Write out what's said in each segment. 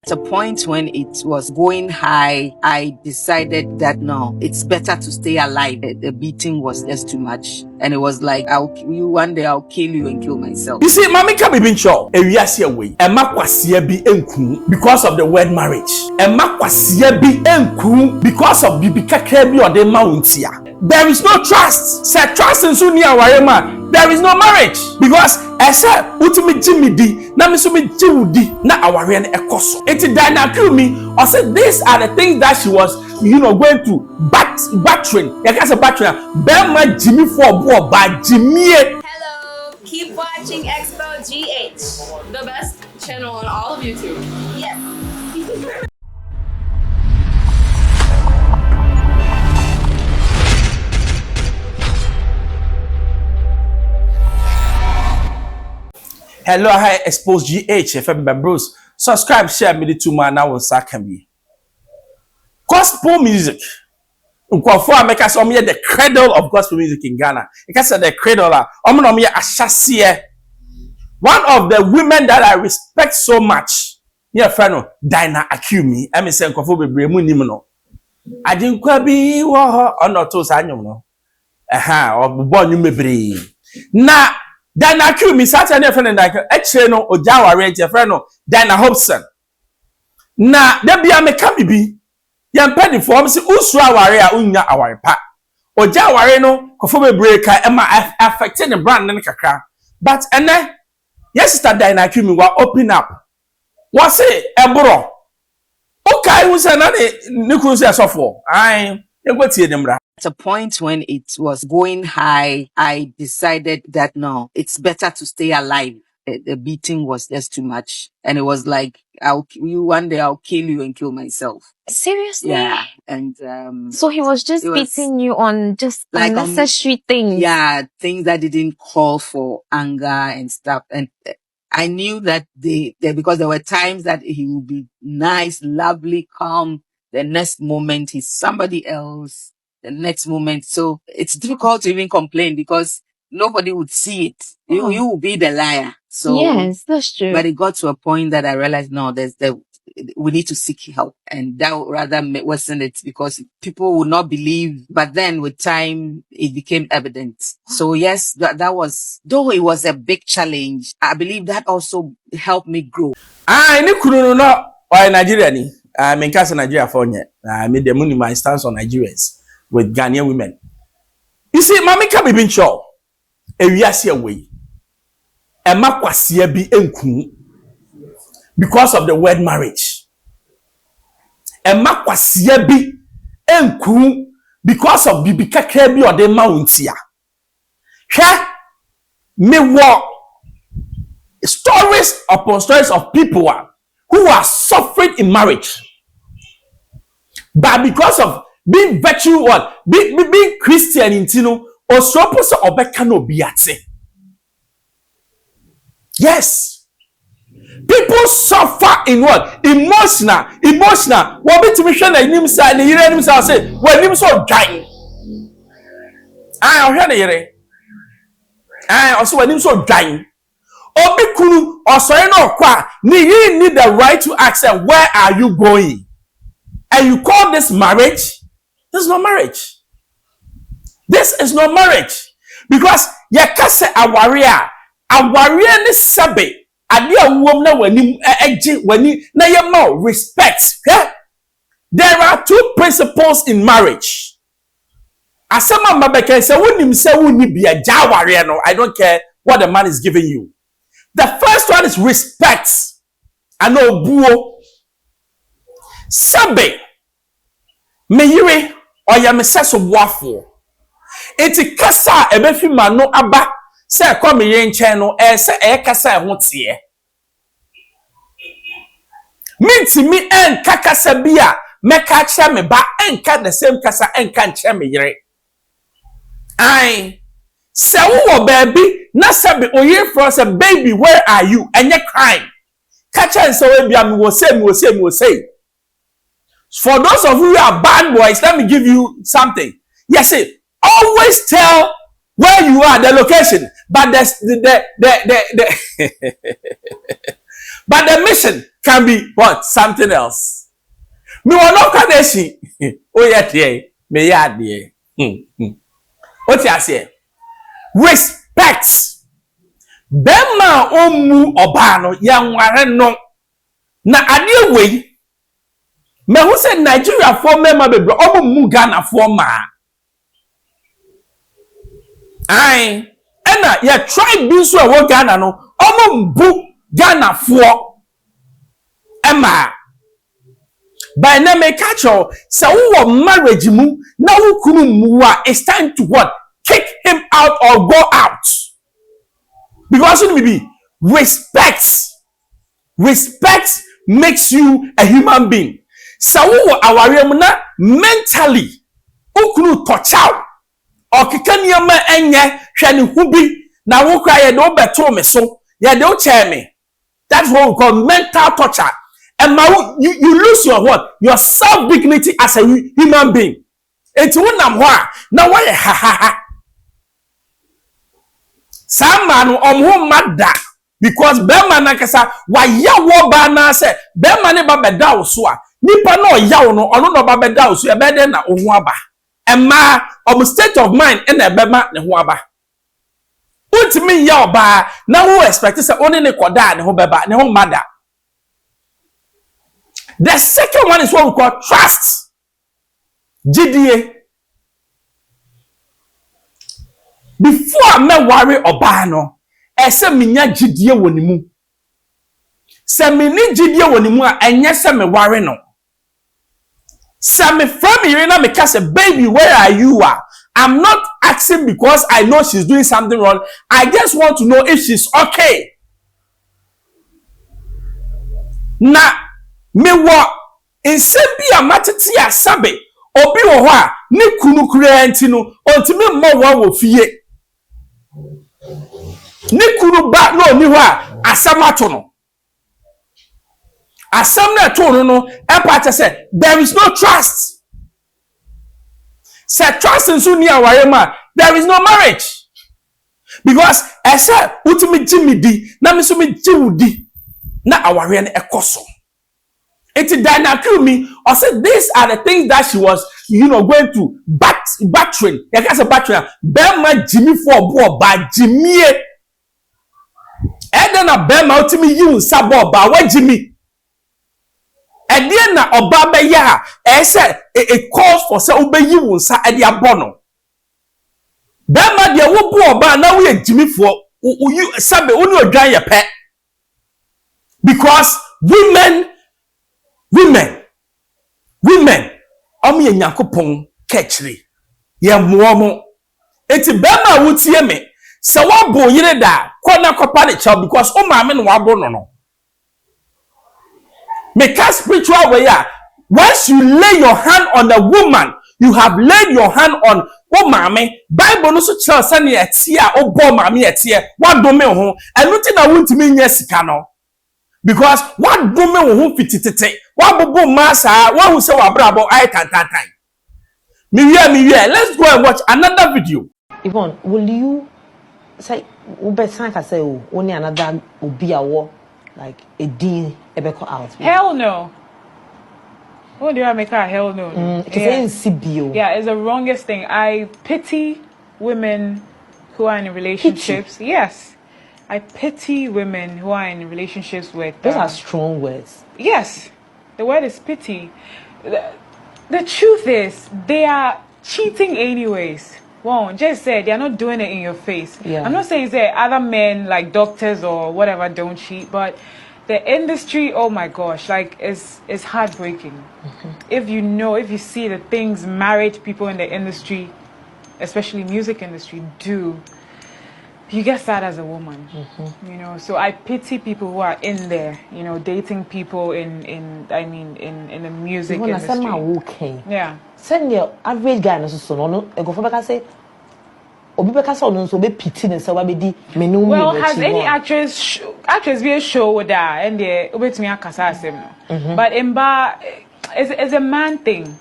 At a point when it was going high, I decided that no, it's better to stay alive. The beating was just too much. And it was like, one day I'll kill you and kill myself. You see, Mami can be sure. Because of the word marriage. Because of bibi or the mountia. There is no trust. Say trust in Sunia Warema. There is no marriage. Because I said, Utimi Jimmy D, Namisumi Jimudi, na Awarian Ekoso. It's Dana Kumi, or said these are the things that she was, going to battering. Like a battering. Bema Jimmy for boy by Jimmy. Hello, keep watching Xposed GH, the best channel on all of YouTube. Yes. Hello, hi, Xposed GH, FM members. Subscribe, share, me the two man now on Sakami. Gospel music. The cradle of gospel music in Ghana. You can say the cradle. One of the women that I respect so much. Yeah, friend, Dina Akumi. I mean, say, Kofu be bremu nimno. I didn't be or not to Sanyo. Or born you may na Dina Akumi, Saturday friend, like Echeno or Jawa range, your friend, Dina Hopeson. Na, there be a mekabibi. Yan penny form si usra ware unya aware pa oja ware no kofo bebreka e ma affecting the brand ne kakra but ene yes sister Dina Akumi wa open up what say ebro okay we say na ne kunu say sofo ai egwetie dem bra. At a point when it was going high, I decided that no, it's better to stay alive. The beating was just too much. And it was like, one day I'll kill you and kill myself. Seriously? Yeah. And so he was just beating you on just like unnecessary things. Yeah, things that didn't call for anger and stuff. And I knew that because there were times that he would be nice, lovely, calm. The next moment he's somebody else. The next moment. So it's difficult to even complain because nobody would see it. You will be the liar. So yes, that's true. But it got to a point that I realized no, we need to seek help, and that would rather worsen it because people would not believe. But then with time, it became evident. So yes, that was, though it was a big challenge, I believe that also helped me grow. Ni kunu no or Nigeria ni. I mean, case Nigeria for nye. I made the money my stance on Nigerians with Ghanaian women. You see, Mami can be sure. Ewiase away. Emma kwasia bi enku because of the word marriage. Emma kwasia bi enku because of bibi kakra bi ode mountia. Hwe me wo stories upon stories of people who are suffering in marriage. But because of being virtue what being Christian intino or supposed to obeka no biate. Yes. People suffer in what? Emotional. What be to me share na nim say na yire nim say when nim so dwan. O hwe na yire. Also when nim so dwan. Obi kunu osore na okwa, you need the right to ask them, where are you going? And you call this marriage? This is not marriage. This is not marriage. Because ya kase awaria ni sabe ade awom na wani eje wani na ye ma respect. There are two principles in marriage. Asama mabeke say wonim say woni bia ja aware no, I don't care what the man is giving you. The first one is respect. Ano buo sabe me yire oya me seso boafo enti kasa ebefi ma no aba say come ye nchen no say e kasa ho tie minti mi en kakasa bia meka kya me ba enka the same kasa enka nche me yire ai say wo baby na sabe oye for say baby where are you enye crime kacha nse we bia me wo say. For those of you who are bad boys, let me give you something. Yes, always tell where you are, the location. But But the mission can be what? Something else. Me want no kadeshi. Oh yeah, dear. Me yeah, dear. What you say? Respect. Bema omu obano yang waren no. Na adie we. Me who say Nigeria for mema bebre omu mu Ghana for ma. Aye. Ena ye tribe bi so e wo Ghana no. Omu mbu Ghana for Emma. By na me catch you, so who marriage mu, na who kunu muwa, it's time to what? Kick him out or go out. Because it may be respect makes you a human being. So who our mentally, who kunu touch out, or kikanyama enye, shani hubi, na who cry no beto me so, ya don't tell me. That's what we call mental torture. And you lose your what? Your self-dignity as a human being. It's one now why ha. Some man who mad that because Bema nakasa why ya wo ba na say Bema ne ba beda so a nipa no ya no ono no ba beda so e be den na ohu aba. Emma state of mind and e bema ne ho aba. Ultimate ya oba na who expect say only ne koda ne ho beba ne ho mada. The second one is what we call trust. GDA. Before me worry oba no, ese minya GDA wonimu. Se me ni GDA wonimu a enye se me worry no. Se me from Irina me say baby where are you are? I'm not asking because I know she's doing something wrong. I just want to know if she's okay. Na me wa insebi amatete ya sabe obi wo ho a ne kunu kura enti no ontimi mmo wa wo fie ne kunu ba no ni ho a asamato no asam na to no e pa che say there is no trust. Say trust in so ni aware ma there is no marriage because ese utimi jimidi na me so me jiwudi na aware na ekoso. It's a me or said these are the things that she was, going to battering. I guess a battering. Bema Jimmy for boy by Jimmy. And then a Bema ultimately you sabo by what Jimmy. And then a Obaba ya, I said it calls for say obey you sa at the abono. Bema dia wo boy by now we Jimmy for you sabe only dry your pet because women omi enyakopon kechiri ye muomo eti bema wutie me se wabo yire da kona kopa ne child because o ma me no wabo no make a spiritual way ya once you lay your hand on a woman you have laid your hand on o mame bible no so child say na etie a o bo mame etie wado me ho enuti na wuntimi nya sika no because what do me who fititete what bobo massa what who say wa brabo I can time me let's go and watch another video. Yvonne, will you say Ubesan say only another ubiawo like a dean ebeko out? Hell no. What do I make her hell no? Yeah, it's the wrongest thing. I pity women who are in relationships. Pity? Yes. I pity women who are in relationships with... Those are strong words. Yes. The word is pity. The truth is, they are cheating anyways. Well, just say they are not doing it in your face. Yeah. I'm not saying that other men, like doctors or whatever, don't cheat, but the industry, oh my gosh, like, it's heartbreaking. Mm-hmm. If you see the things married people in the industry, especially music industry, do... You get sad as a woman, So I pity people who are in there, dating people in the music industry. Okay. Yeah. Send your average guy no so no. Go for back say. Obi beka say no so be pity ne say wa be di menu. Well, has any actress be a show with that and the obetumi akasa asem no. But in bar, it's a man thing.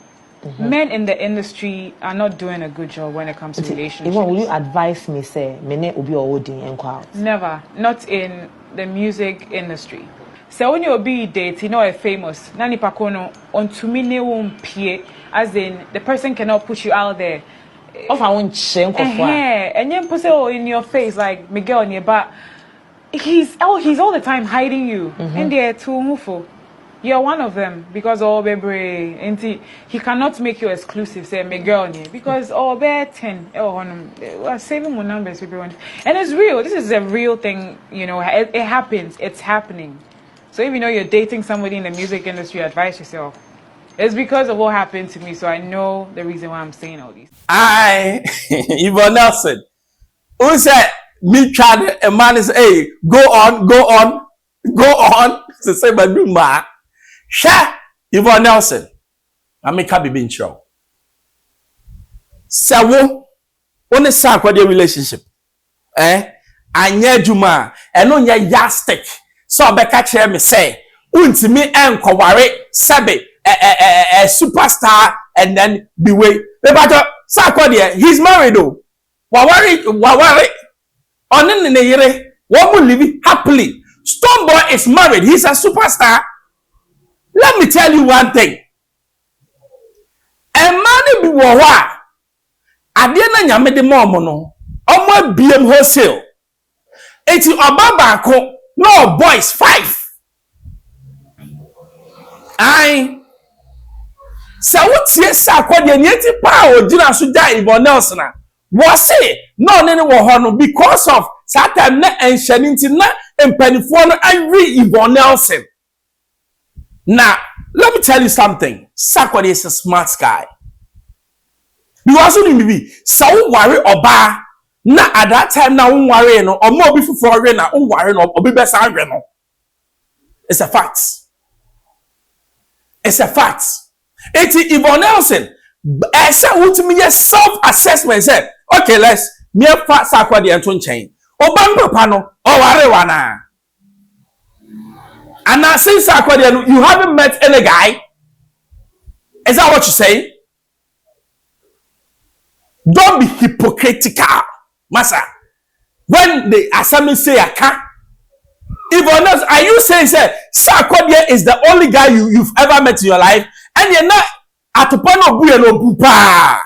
Men in the industry are not doing a good job when it comes to relationships. Yvonne, will you advise me, say, mene obi owodin enko out? Never. Not in the music industry. So when you be date, you know, a famous. Nani pakono on to me ne won pie, as in the person cannot put you out there. Of our own shank of And then put in your face like Miguel on your back. He's all the time hiding you. And they're too mufo. You're one of them because baby, and he cannot make you exclusive. Say Miguel because bear 10 we're saving more numbers everyone. And it's real. This is a real thing. You know, it happens. It's happening. So if you know you're dating somebody in the music industry, advise yourself. It's because of what happened to me, so I know the reason why I'm saying all these. Yvonne Nelson. Who said me trying a man is hey, go on. To say my new ma. Sha Yvonne Nelson. I make a baby in show. Sawo on a sack with your relationship. Anya Juma and on your yastic. So be catch me say, unti me enko ware sabe a superstar and then be way. But he's married though. Wawari. On in the year, one will live happily. Stoneboy is married. He's a superstar. Let me tell you one thing. A man be wawa. Adiana nyame de momo no. Omo BM wholesale. Eti obaba ko no boys 5. Aye. Sa wotie sa kwade ni eti pa o gina so da Yvonne Nelson na. Wo say no ne wo ho no because of Satan na enhyani nti na empanifo no awi Yvonne Nelson. Now, let me tell you something. Sakwade is a smart guy. Because you be so worry oba na at that time na won worry no or more be for worry na won worry no obi be san no. It's a fact. It's a fact. It's Yvonne Nelson. I said what me self-assessment say. Okay, let's me fa Sakwade enton chain. Oba papa no o worry wana. And now since you haven't met any guy. Is that what you say? Don't be hypocritical, Massa. When the assignment say I can't, Yvonne, are you saying Sarkodie is the only guy you've ever met in your life, and you're not at the point of being no bupa?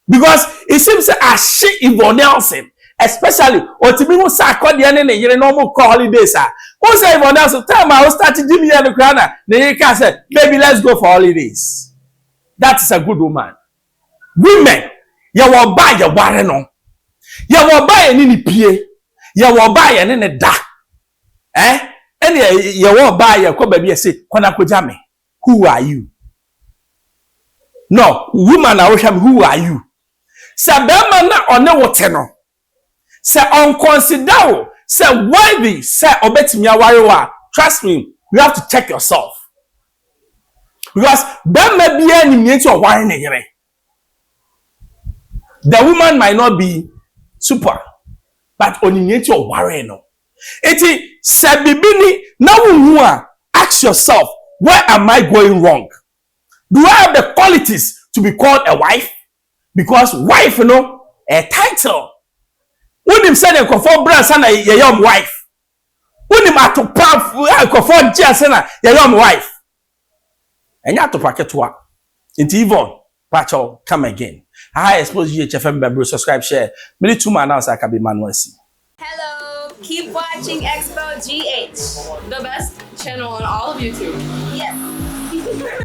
Because it seems I shit Yvonne Nelson, especially or to be who Sarkodie and you normal call holidays. Who say Yvonne Nelson? Time I was starting Jimmy and the crowd. Then you can say, baby, let's go for holidays. That is a good woman. Women. Ya wo ba ya ware no. Ya wo ba ya ni pie. Ya wo ba ya ne da. Ene ya wo ba ya ko ba bi say kona koja me. Who are you? No, woman I wish who are you? Say be man na one wote no. Say unconsider say why be say obetimi aware wa. Trust me, you have to check yourself. Because be ma bia ni mienti o ware ne yere. The woman might not be super, but only or worry no. Eti sabibini na ask yourself, where am I going wrong? Do I have the qualities to be called a wife? Because wife, you know, a title. When him say conform brand sana your young wife. When him at to conform jail sana your young wife. And you have to packet work. Into Yvonne, Pacho, come again. Hi, Xposed GHFM, bro. Subscribe, share. Maybe 2 man now, so I can be manual. Hello, keep watching Xposed GH, the best channel on all of YouTube. Yes.